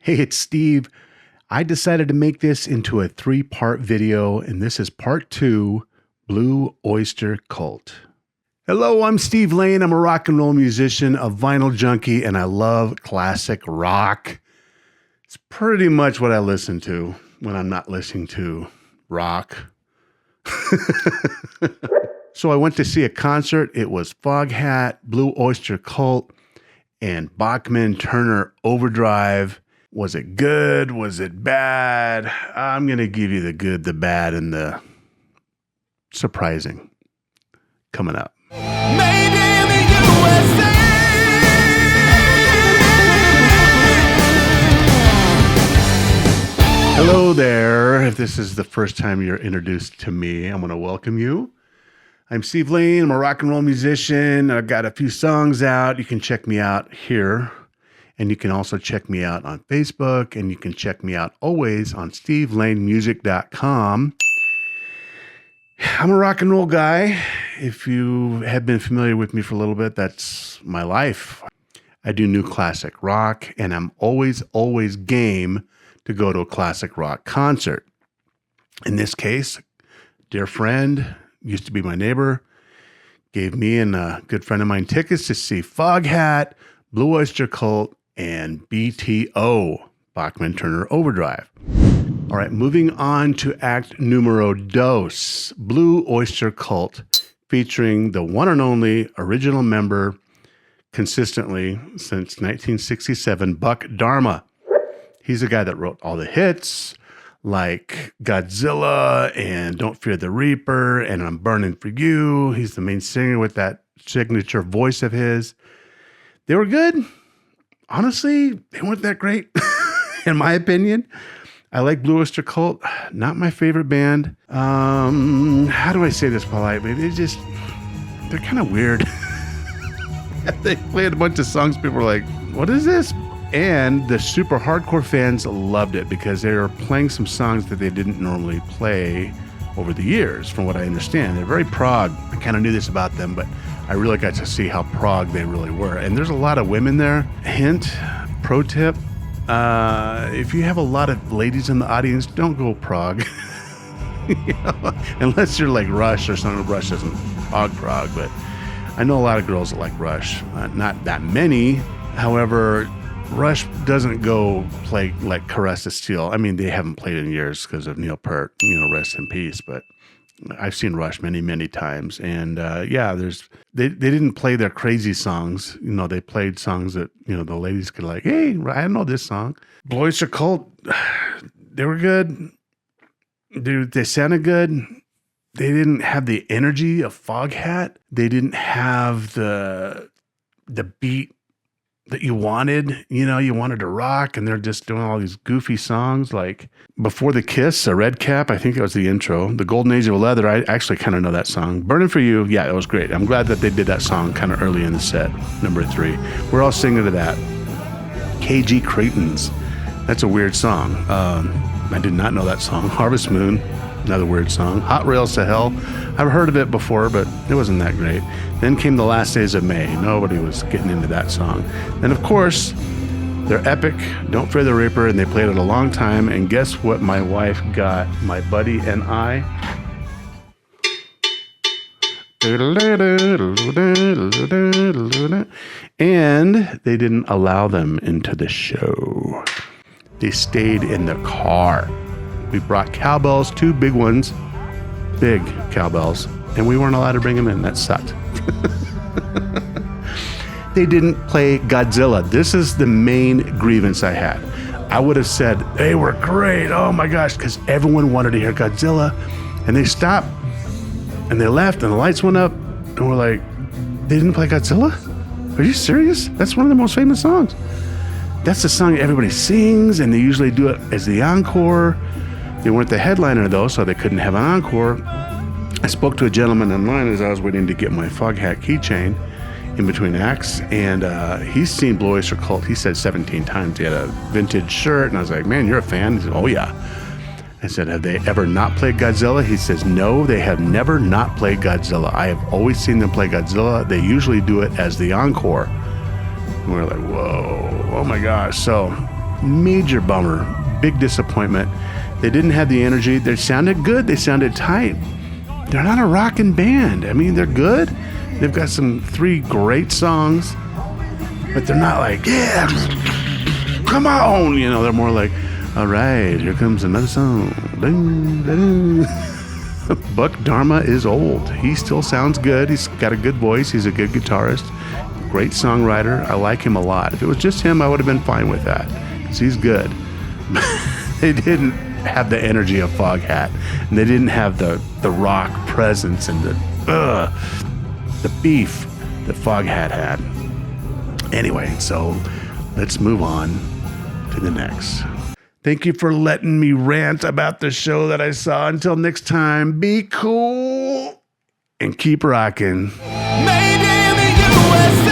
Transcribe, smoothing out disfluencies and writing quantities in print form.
Hey, it's Steve. I decided to make this into a 3-part video, and this is part 2, Blue Öyster Cult. Hello, I'm Steve Lane. I'm a rock and roll musician, a vinyl junkie, and I love classic rock. It's pretty much what I listen to when I'm not listening to rock. So I went to see a concert. It was Foghat, Blue Öyster Cult, and Bachman Turner Overdrive. Was it good? Was it bad? I'm going to give you the good, the bad, and the surprising coming up. Made in the USA. Hello there. If this is the first time you're introduced to me, I'm going to welcome you. I'm Steve Lane. I'm a rock and roll musician. I've got a few songs out. You can check me out here. And you can also check me out on Facebook, and you can check me out always on stevelanemusic.com. I'm a rock and roll guy. If you have been familiar with me for a little bit, that's my life. I do new classic rock, and I'm always game to go to a classic rock concert. In this case, dear friend, used to be my neighbor, gave me and a good friend of mine tickets to see Foghat, Blue Öyster Cult, and BTO, Bachman Turner Overdrive. All right, moving on to act numero dos, Blue Öyster Cult, featuring the one and only original member consistently since 1967, Buck Dharma. He's the guy that wrote all the hits like Godzilla and Don't Fear the Reaper and I'm Burning for You. He's the main singer with that signature voice of his. They were good. Honestly, they weren't that great, in my opinion. I like Blue Öyster Cult. Not my favorite band. How do I say this politely? They're kind of weird. They played a bunch of songs. People were like, what is this? And the super hardcore fans loved it because they were playing some songs that they didn't normally play over the years, from what I understand. They're very prog. I kind of knew this about them, but I really got to see how prog they really were. And there's a lot of women there. Hint, pro tip, if you have a lot of ladies in the audience, don't go prog. Unless you're like Rush or something. Rush isn't prog, but I know a lot of girls that like Rush. Not that many. However, Rush doesn't go play like Caress of Steel. I mean, they haven't played in years because of Neil Peart, rest in peace. But I've seen Rush many times. And they didn't play their crazy songs. They played songs that, the ladies could like, hey, I know this song. Blue Öyster Cult, they were good. They sounded good. They didn't have the energy of Foghat. They didn't have the beat that you wanted. You wanted to rock, and they're just doing all these goofy songs like Before the Kiss, A Red Cap. I think it was the intro. The Golden Age of Leather. I actually kind of know that song. Burning for You. Yeah, it was great. I'm glad that they did that song kind of early in the set. Number 3. We're all singing to that. KG Creighton's. That's a weird song. I did not know that song. Harvest Moon. Another weird song. Hot Rails to Hell. I've heard of it before, but it wasn't that great. Then came The Last Days of May. Nobody was getting into that song. And of course, they're epic. Don't Fear the Reaper, and they played it a long time. And guess what my wife got my buddy and I? And they didn't allow them into the show. They stayed in the car. We brought cowbells, 2 big ones, big cowbells, and we weren't allowed to bring them in. That sucked. They didn't play Godzilla. This is the main grievance I had. I would have said, they were great, oh my gosh, because everyone wanted to hear Godzilla, and they stopped, and they left, and the lights went up, and we're like, they didn't play Godzilla? Are you serious? That's one of the most famous songs. That's the song everybody sings, and they usually do it as the encore. They weren't the headliner, though, so they couldn't have an encore. I spoke to a gentleman in line as I was waiting to get my Foghat keychain in between acts, and he's seen Blue Öyster Cult. He said 17 times. He had a vintage shirt, and I was like, man, you're a fan? He said, oh, yeah. I said, have they ever not played Godzilla? He says, no, they have never not played Godzilla. I have always seen them play Godzilla. They usually do it as the encore. And we're like, whoa, oh my gosh. So Major bummer. Big disappointment. They didn't have the energy. They sounded good. They sounded tight. They're not a rockin' band. I mean, they're good. They've got 3 great songs, but they're not like, yeah, come on. You know, they're more like, all right, here comes another song. Ding, ding. Buck Dharma is old. He still sounds good. He's got a good voice. He's a good guitarist. Great songwriter. I like him a lot. If it was just him, I would have been fine with that, because he's good. They didn't have the energy of Foghat, and they didn't have the rock presence and the beef that Foghat had. Anyway, so let's move on to the next. Thank you for letting me rant about the show that I saw. Until next time, be cool and keep rocking. Made in the USA.